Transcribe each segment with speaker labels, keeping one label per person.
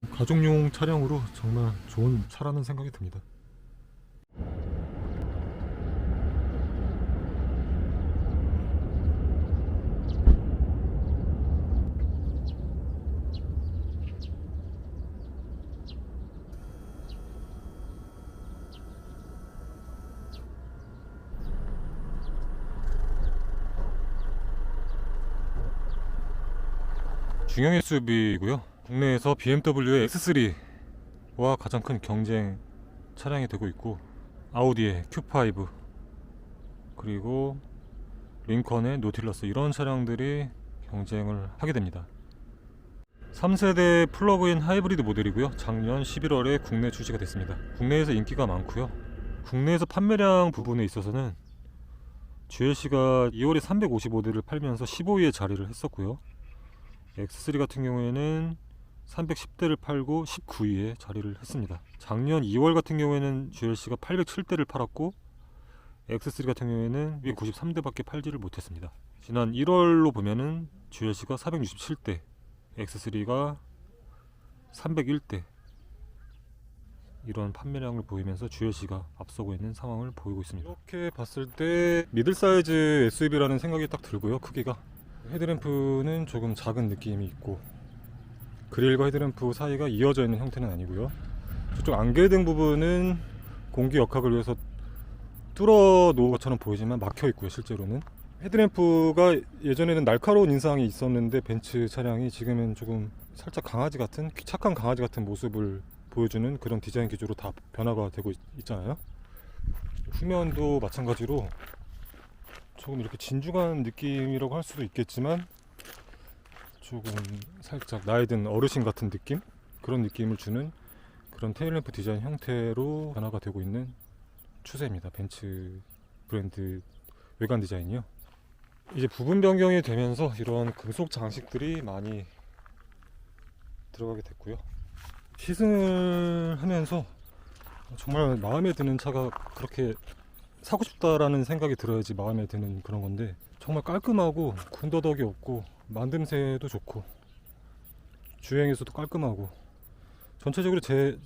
Speaker 1: 가족용 차량으로 정말 좋은 차라는 생각이 듭니다. 중형 SUV이고요. 국내에서 BMW의 X3와 가장 큰 경쟁 차량이 되고 있고, 아우디의 Q5 그리고 링컨의 노틸러스, 이런 차량들이 경쟁을 하게 됩니다. 3세대 플러그인 하이브리드 모델이고요. 작년 11월에 국내 출시가 됐습니다. 국내에서 인기가 많고요. 국내에서 판매량 부분에 있어서는 GLC가 2월에 355대를 팔면서 15위에 자리를 했었고요. X3 같은 경우에는 310대를 팔고 19위에 자리를 했습니다. 작년 2월 같은 경우에는 GLC가 807대를 팔았고, X3 같은 경우에는 293대밖에 팔지를 못했습니다. 지난 1월로 보면은 GLC가 467대, X3가 301대, 이런 판매량을 보이면서 GLC가 앞서고 있는 상황을 보이고 있습니다. 이렇게 봤을 때 미들 사이즈 SUV라는 생각이 딱 들고요. 크기가, 헤드램프는 조금 작은 느낌이 있고, 그릴과 헤드램프 사이가 이어져 있는 형태는 아니고요. 저쪽 안개등 부분은 공기 역학을 위해서 뚫어 놓은 것처럼 보이지만 막혀 있고요. 실제로는 헤드램프가 예전에는 날카로운 인상이 있었는데, 벤츠 차량이 지금은 조금 살짝 강아지 같은, 착한 강아지 같은 모습을 보여주는 그런 디자인 기조로 다 변화가 되고 있잖아요. 후면도 마찬가지로 조금 이렇게 진중한 느낌이라고 할 수도 있겠지만, 조금 살짝 나이 든 어르신 같은 느낌? 그런 느낌을 주는 그런 테일램프 디자인 형태로 변화가 되고 있는 추세입니다. 벤츠 브랜드 외관 디자인이요. 이제 부분 변경이 되면서 이런 금속 장식들이 많이 들어가게 됐고요. 시승을 하면서 정말 마음에 드는 차가, 그렇게 사고 싶다라는 생각이 들어야지 마음에 드는 그런 건데, 정말 깔끔하고 군더더기 없고 만듦새도 좋고 주행에서도 깔끔하고, 전체적으로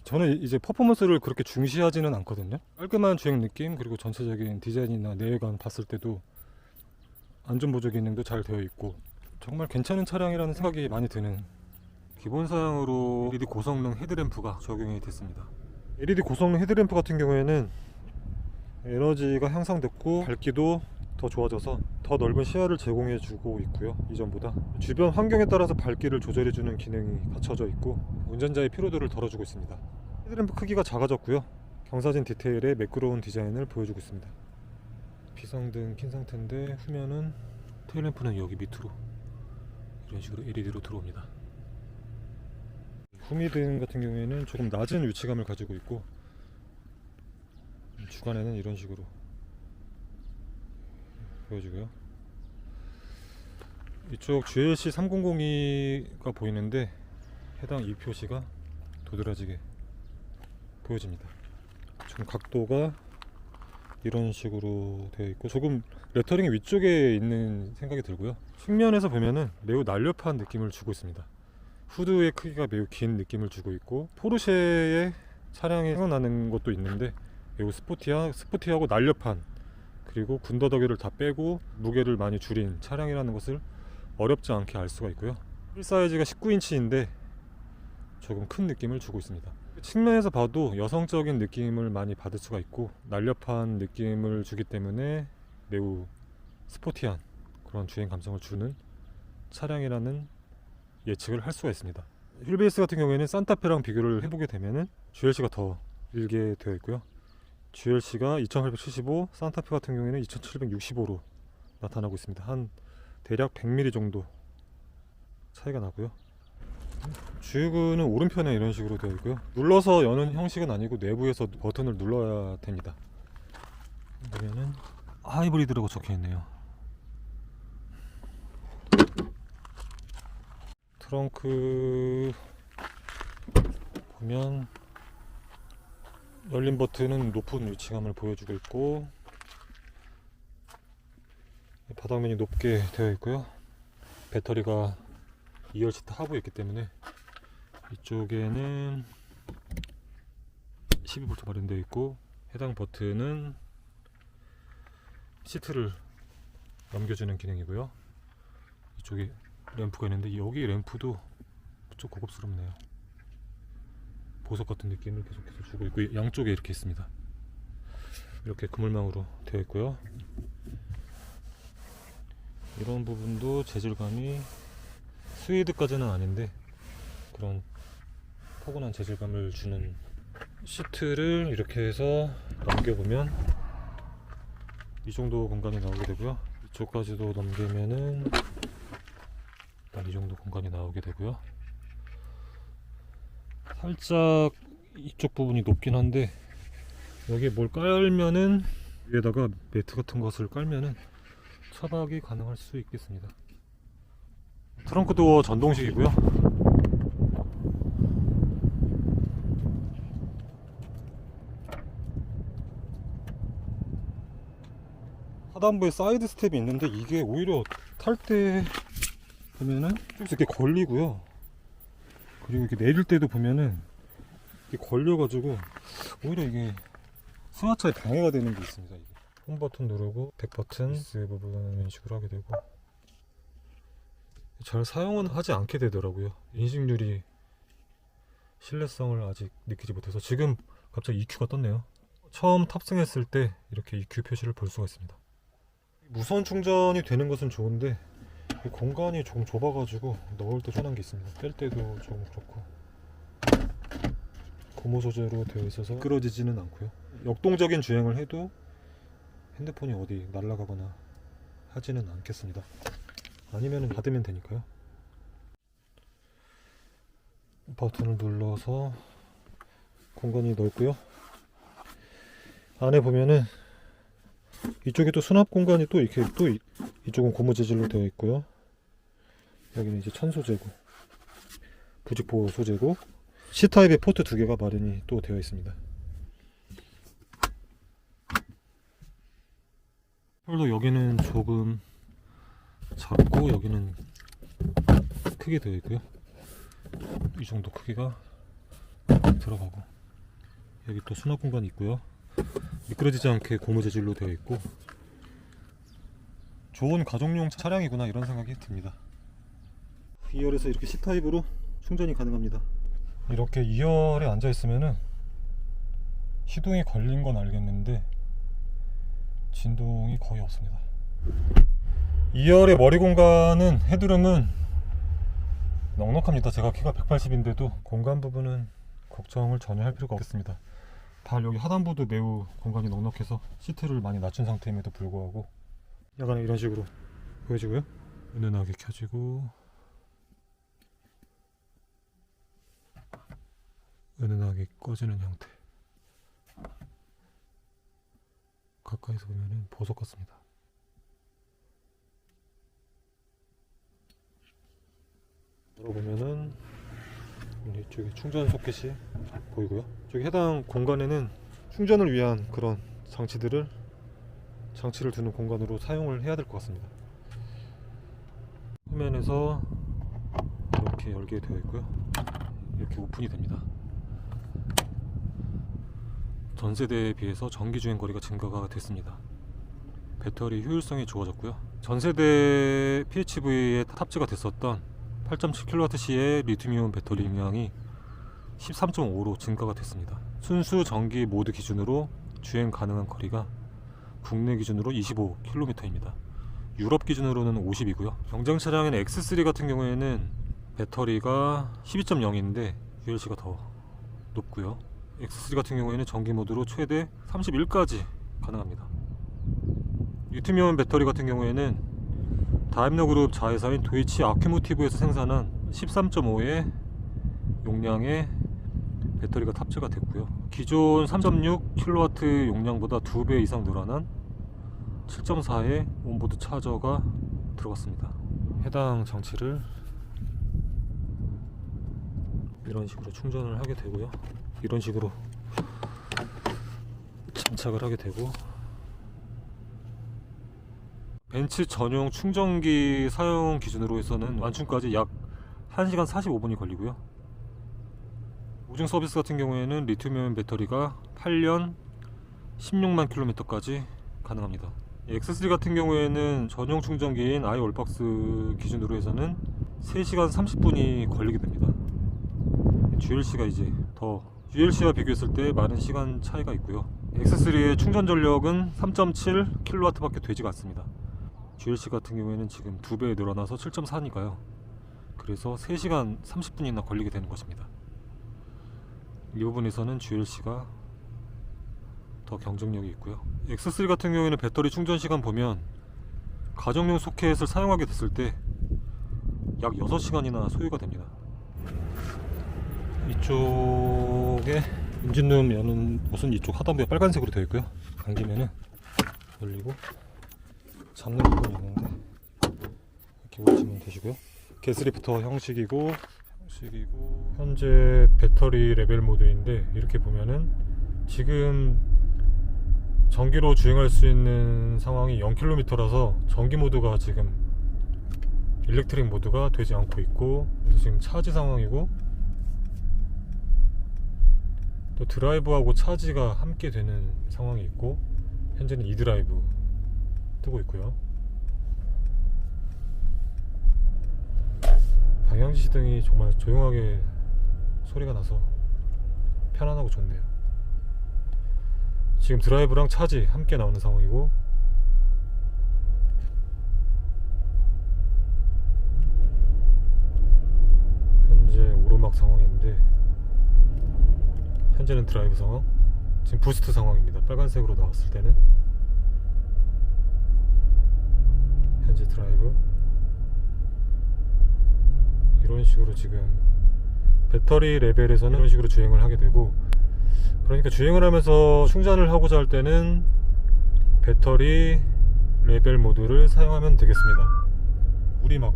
Speaker 1: 저는 이제 퍼포먼스를 그렇게 중시하지는 않거든요. 깔끔한 주행 느낌, 그리고 전체적인 디자인이나 내외관 봤을 때도 안전보조 기능도 잘 되어 있고 정말 괜찮은 차량이라는 생각이 많이 드는, 기본 사양으로 LED 고성능 헤드램프가 적용이 됐습니다. LED 고성능 헤드램프 같은 경우에는 에너지가 향상됐고 밝기도 더 좋아져서 더 넓은 시야를 제공해 주고 있고요. 이전보다 주변 환경에 따라서 밝기를 조절해 주는 기능이 갖춰져 있고, 운전자의 피로도를 덜어주고 있습니다. 헤드램프 크기가 작아졌고요. 경사진 디테일의 매끄러운 디자인을 보여주고 있습니다. 비상등 킨 상태인데, 후면은 테일램프는 여기 밑으로 이런 식으로 LED로 들어옵니다. 후미등 같은 경우에는 조금 낮은 위치감을 가지고 있고, 주간에는 이런 식으로 보여주고요. 이쪽 GLC 3002가 보이는데 해당 이 표시가 도드라지게 보여집니다. 좀 각도가 이런 식으로 되어 있고, 조금 레터링이 위쪽에 있는 생각이 들고요. 측면에서 보면은 매우 날렵한 느낌을 주고 있습니다. 후드의 크기가 매우 긴 느낌을 주고 있고, 포르쉐의 차량이 생각나는 것도 있는데 매우 스포티하고 날렵한, 그리고 군더더기를 다 빼고 무게를 많이 줄인 차량이라는 것을 어렵지 않게 알 수가 있고요. 휠 사이즈가 19인치인데 조금 큰 느낌을 주고 있습니다. 측면에서 봐도 여성적인 느낌을 많이 받을 수가 있고, 날렵한 느낌을 주기 때문에 매우 스포티한 그런 주행 감성을 주는 차량이라는 예측을 할 수가 있습니다. 휠베이스 같은 경우에는 산타페랑 비교를 해보게 되면은 GLC가 더 길게 되어 있고요. GLC가 2875, 산타페 같은 경우에는 2765로 나타나고 있습니다. 한 대략 100mm 정도 차이가 나고요. 주유구는 오른편에 이런 식으로 되어 있고요. 눌러서 여는 형식은 아니고 내부에서 버튼을 눌러야 됩니다. 보면은 하이브리드라고 적혀 있네요. 트렁크 보면 열린 버튼은 높은 위치감을 보여주고 있고, 바닥면이 높게 되어 있고요. 배터리가 2열시트 하부에 있기 때문에 이쪽에는 12V 마련되어 있고, 해당 버튼은 시트를 넘겨주는 기능이고요. 이쪽에 램프가 있는데 여기 램프도 좀 고급스럽네요. 보석 같은 느낌을 계속해서 주고 있고, 양쪽에 이렇게 있습니다. 이렇게 그물망으로 되어 있고요. 이런 부분도 재질감이 스웨이드까지는 아닌데 그런 포근한 재질감을 주는, 시트를 이렇게 해서 넘겨보면 이 정도 공간이 나오게 되고요. 이쪽까지도 넘기면은 이 정도 공간이 나오게 되고요. 살짝 이쪽 부분이 높긴 한데 여기에 뭘 깔면은, 위에다가 매트 같은 것을 깔면은 차박이 가능할 수 있겠습니다. 트렁크 도어 전동식이고요. 하단부에 사이드 스텝이 있는데 이게 오히려 탈 때 보면은 좀 이렇게 걸리고요. 그리고 이렇게 내릴 때도 보면은 이게 걸려가지고 오히려 이게 승하차에 방해가 되는 게 있습니다. 이게 홈 버튼 누르고 백 버튼 이 부분 이런 식으로 하게 되고, 잘 사용은 하지 않게 되더라고요. 인식률이 신뢰성을 아직 느끼지 못해서. 지금 갑자기 EQ가 떴네요. 처음 탑승했을 때 이렇게 EQ 표시를 볼 수가 있습니다. 무선 충전이 되는 것은 좋은데 공간이 조금 좁아가지고 넣을 때 편한 게 있습니다. 뺄 때도 조금 그렇고, 고무 소재로 되어 있어서 미끄러지지는 않고요. 역동적인 주행을 해도 핸드폰이 어디 날아가거나 하지는 않겠습니다. 아니면 닫으면 되니까요. 버튼을 눌러서 공간이 넓고요. 안에 보면은 이쪽에 또 수납 공간이 또 이렇게, 또 이쪽은 고무 재질로 되어 있고요. 여기는 이제 천 소재고, 부직포 소재고, C타입의 포트 2개가 마련이 또 되어 있습니다. 홀도 여기는 조금 작고 여기는 크게 되어 있고요. 이 정도 크기가 들어가고, 여기 또 수납 공간이 있고요. 미끄러지지 않게 고무 재질로 되어 있고, 좋은 가족용 차량이구나 이런 생각이 듭니다. 2열에서 이렇게 C타입으로 충전이 가능합니다. 이렇게 2열에 앉아 있으면은 시동이 걸린 건 알겠는데 진동이 거의 없습니다. 2열의 머리 공간은, 헤드룸은 넉넉합니다. 제가 키가 180인데도 공간 부분은 걱정을 전혀 할 필요가 없겠습니다. 발 여기 하단부도 매우 공간이 넉넉해서 시트를 많이 낮춘 상태임에도 불구하고 약간 이런 식으로 보여지고요. 은은하게 켜지고 은은하게 꺼지는 형태. 가까이서 보면 보석 같습니다. 열어보면은 이쪽에 충전 소켓이 보이고요. 저기 해당 공간에는 충전을 위한 그런 장치를 두는 공간으로 사용을 해야 될 것 같습니다. 화면에서 이렇게 열게 되어 있고요. 이렇게 오픈이 됩니다. 전세대에 비해서 전기 주행 거리가 증가가 됐습니다. 배터리 효율성이 좋아졌고요. 전세대 PHEV에 탑재가 됐었던 8.7kWh의 리튬이온 배터리 용량이 13.5로 증가가 됐습니다. 순수 전기 모드 기준으로 주행 가능한 거리가 국내 기준으로 25km입니다. 유럽 기준으로는 50이고요. 경쟁 차량인 X3 같은 경우에는 배터리가 12.0인데 ULC가 더 높고요. X3 같은 경우에는 전기 모드로 최대 31까지 가능합니다. 리튬이온 배터리 같은 경우에는 다임러 그룹 자회사인 도이치 아큐모티브에서 생산한 13.5의 용량의 배터리가 탑재가 됐고요. 기존 3.6kW 용량보다 2배 이상 늘어난 7.4의 온보드 차저가 들어갔습니다. 해당 장치를 이런 식으로 충전을 하게 되고요. 이런 식으로 장착을 하게 되고, 벤츠 전용 충전기 사용 기준으로 해서는 완충까지 약 1시간 45분이 걸리고요. 보증 서비스 같은 경우에는 리튬이온 배터리가 8년 16만 킬로미터까지 가능합니다. X3 같은 경우에는 전용 충전기인 iOL박스 기준으로 해서는 3시간 30분이 걸리게 됩니다. GLC가 이제 더 GLC와 비교했을 때 많은 시간 차이가 있고요. X3의 충전 전력은 3.7kW 밖에 되지가 않습니다. GLC 같은 경우에는 지금 2배 늘어나서 7.4니까요. 그래서 3시간 30분이나 걸리게 되는 것입니다. 이 부분에서는 GLC가 더 경쟁력이 있고요. X3 같은 경우에는 배터리 충전 시간 보면 가정용 소켓을 사용하게 됐을 때 약 6시간이나 소요가 됩니다. 이쪽에 엔진룸 여는 곳은 이쪽 하단부에 빨간색으로 되어 있고요. 당기면은 열리고 잡는 부분이 있는데 이렇게 보시면 되시고요. 게스리프터 형식이고 현재 배터리 레벨 모드인데, 이렇게 보면은 지금 전기로 주행할 수 있는 상황이 0km라서 전기 모드가 지금 일렉트릭 모드가 되지 않고 있고, 지금 차지 상황이고, 또 드라이브하고 차지가 함께 되는 상황이 있고, 현재는 e드라이브 뜨고 있고요. 방향지시등이 정말 조용하게 소리가 나서 편안하고 좋네요. 지금 드라이브랑 차지 함께 나오는 상황이고, 현재 오르막 상황인데 현재는 드라이브 상황, 지금 부스트 상황입니다. 빨간색으로 나왔을 때는 현재 드라이브, 이런 식으로 지금 배터리 레벨에서는 이런 식으로 주행을 하게 되고, 그러니까 주행을 하면서 충전을 하고자 할 때는 배터리 레벨 모드를 사용하면 되겠습니다. 물이 막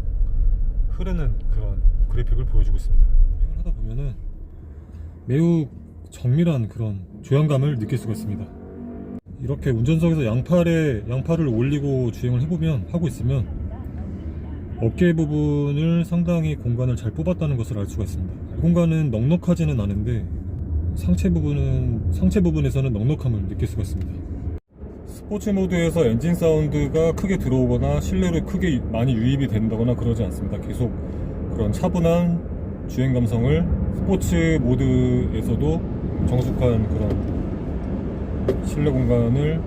Speaker 1: 흐르는 그런 그래픽을 보여주고 있습니다. 주행을 하다 보면은 매우 정밀한 그런 조향감을 느낄 수가 있습니다. 이렇게 운전석에서 양팔을 올리고 주행을 하고 있으면 어깨 부분을 상당히 공간을 잘 뽑았다는 것을 알 수가 있습니다. 공간은 넉넉하지는 않은데 상체 부분에서는 넉넉함을 느낄 수가 있습니다. 스포츠 모드에서 엔진 사운드가 크게 들어오거나 실내로 크게 많이 유입이 된다거나 그러지 않습니다. 계속 그런 차분한 주행 감성을 스포츠 모드에서도 정숙한 그런 실내 공간을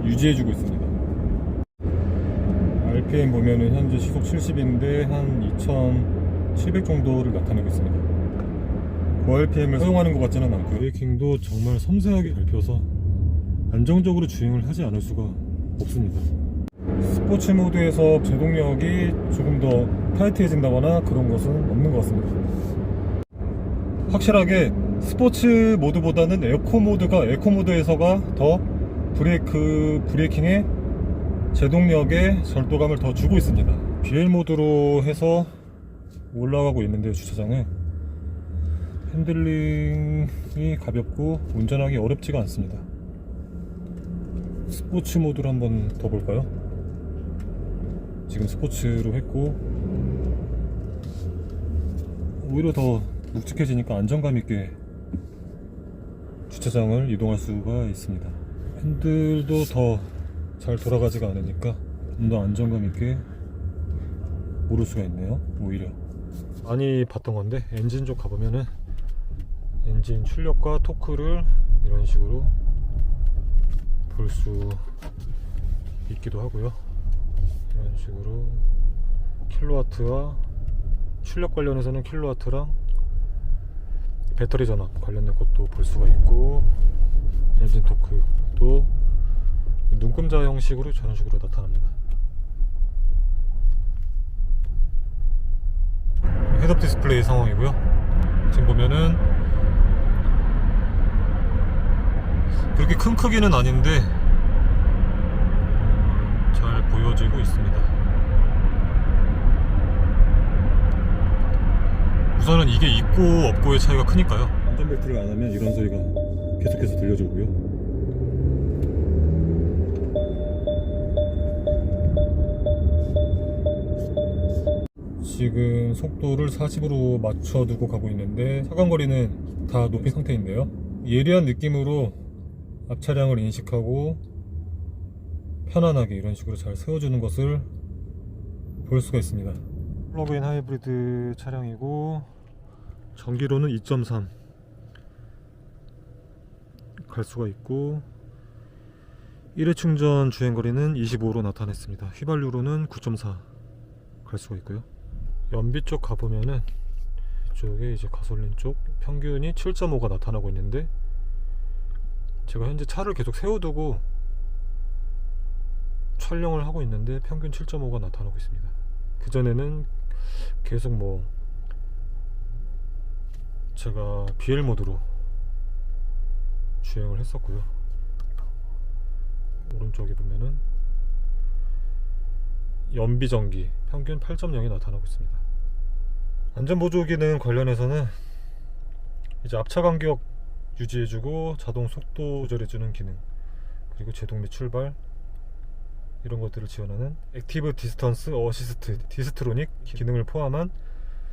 Speaker 1: 유지해주고 있습니다. RPM 보면은 현재 시속 70인데 한 2700 정도를 나타내고 있습니다. 고RPM을 사용하는 것 같지는 않고요. 브레이킹도 정말 섬세하게 밟혀서 안정적으로 주행을 하지 않을 수가 없습니다. 스포츠 모드에서 제동력이 조금 더 타이트해진다거나 그런 것은 없는 것 같습니다. 확실하게 스포츠 모드보다는 에코 모드에서가 더 브레이킹에 제동력에 절도감을 더 주고 있습니다. BL 모드로 해서 올라가고 있는데, 주차장에 핸들링이 가볍고 운전하기 어렵지가 않습니다. 스포츠 모드로 한번 더 볼까요? 지금 스포츠로 했고, 오히려 더 묵직해지니까 안정감 있게 주차장을 이동할 수가 있습니다. 핸들도 더 잘 돌아가지가 않으니까 좀 더 안정감 있게 오를 수가 있네요. 오히려 많이 봤던 건데, 엔진 쪽 가보면은 엔진 출력과 토크를 이런 식으로 볼 수 있기도 하고요. 이런 식으로 킬로와트와 출력 관련해서는 킬로와트랑 배터리 전압 관련된 것도 볼 수가 있고, 엔진 토크도 눈금자 형식으로 저런 식으로 나타납니다. 헤드업 디스플레이 상황이고요. 지금 보면은 그렇게 큰 크기는 아닌데 잘 보여지고 있습니다. 우선은 이게 있고 없고의 차이가 크니까요. 안전벨트를 안 하면 이런 소리가 계속해서 들려주고요. 지금 속도를 40으로 맞춰두고 가고 있는데 차간거리는 다 높인 상태인데요. 예리한 느낌으로 앞 차량을 인식하고 편안하게 이런 식으로 잘 세워주는 것을 볼 수가 있습니다. 플러그인 하이브리드 차량이고 전기로는 2.3 갈 수가 있고 1회 충전 주행거리는 25로 나타냈습니다. 휘발유로는 9.4 갈 수가 있고요. 연비 쪽 가보면은 이쪽에 이제 가솔린 쪽 평균이 7.5가 나타나고 있는데 제가 현재 차를 계속 세워두고 촬영을 하고 있는데 평균 7.5가 나타나고 있습니다. 그전에는 계속 뭐 제가 BL 모드로 주행을 했었고요. 오른쪽에 보면은 연비전기 평균 8.0이 나타나고 있습니다. 안전보조 기능 관련해서는 이제 앞차 간격 유지해주고 자동 속도 조절해주는 기능, 그리고 제동 및 출발 이런 것들을 지원하는 액티브 디스턴스 어시스트 디스트로닉 기능을 포함한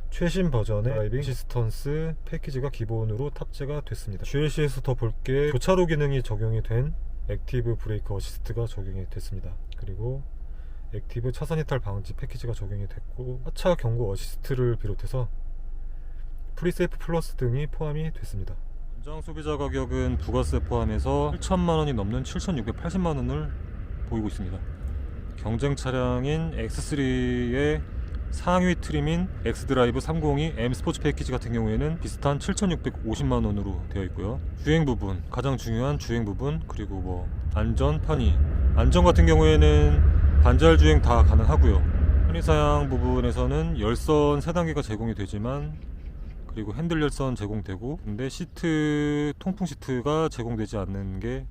Speaker 1: 최신 버전의 드라이빙 어시스턴스 패키지가 기본으로 탑재가 됐습니다. GLC에서 더 볼게 교차로 기능이 적용이 된 액티브 브레이크 어시스트가 적용이 됐습니다. 그리고 액티브 차선 이탈 방지 패키지가 적용이 됐고 하차 경고 어시스트를 비롯해서 프리세이프 플러스 등이 포함이 됐습니다. 연장 소비자 가격은 부가세 포함해서 8천만원이 넘는 7,680만원을 보이고 있습니다. 경쟁 차량인 X3의 상위 트림인 X드라이브 302 M 스포츠 패키지 같은 경우에는 비슷한 7,650만원으로 되어 있고요. 주행 부분, 가장 중요한 주행 부분, 그리고 뭐 안전, 편의. 안전 같은 경우에는 반자율 주행 다 가능하고요. 편의사양 부분에서는 열선 3단계가 제공이 되지만, 그리고 핸들 열선 제공되고, 근데 시트, 통풍 시트가 제공되지 않는 게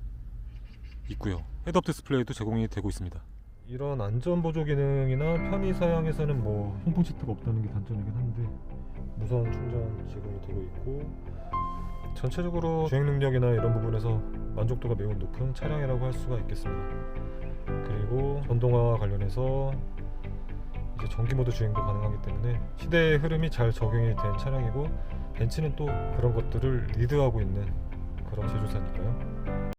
Speaker 1: 있고요. 헤드업 디스플레이도 제공이 되고 있습니다. 이런 안전보조 기능이나 편의사양에서는 뭐 통풍 시트가 없다는 게 단점이긴 한데 무선 충전 제공이 되고 있고, 전체적으로 주행 능력이나 이런 부분에서 만족도가 매우 높은 차량이라고 할 수가 있겠습니다. 그리고 전동화와 관련해서 이제 전기 모드 주행도 가능하기 때문에 시대의 흐름이 잘 적용이 된 차량이고, 벤츠는 또 그런 것들을 리드하고 있는 그런 제조사니까요.